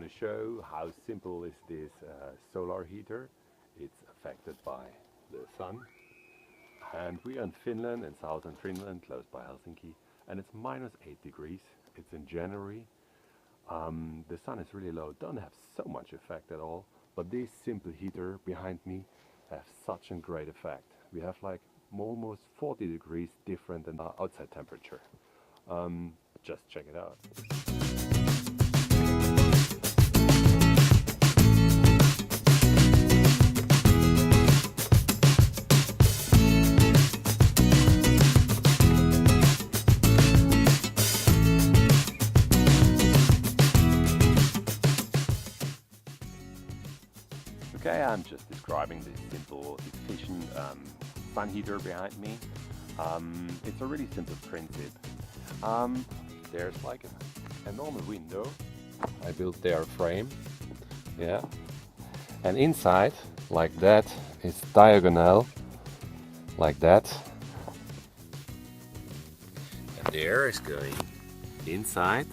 want to show how simple is this solar heater. It's affected by the sun. And we are in Finland, in southern Finland, close by Helsinki, and it's -8 degrees. It's in January. The sun is really low, don't have so much effect at all, but this simple heater behind me have such a great effect. We have like almost 40 degrees different than the outside temperature. Just check it out. Okay, I'm just describing this simple, efficient sun heater behind me. It's a really simple principle. There's like a normal window. I built there a frame, yeah. And inside, like that, it's diagonal, like that. And the air is going inside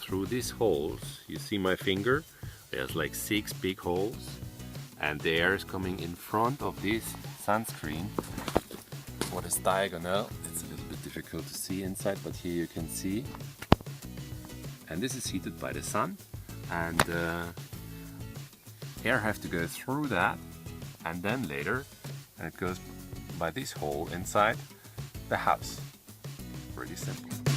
through these holes. You see my finger? There's like 6 big holes. And the air is coming in front of this sunscreen. What is diagonal? It's a little bit difficult to see inside, but here you can see. And this is heated by the sun, and air have to go through that, and then later it goes by this hole inside the house. Pretty simple.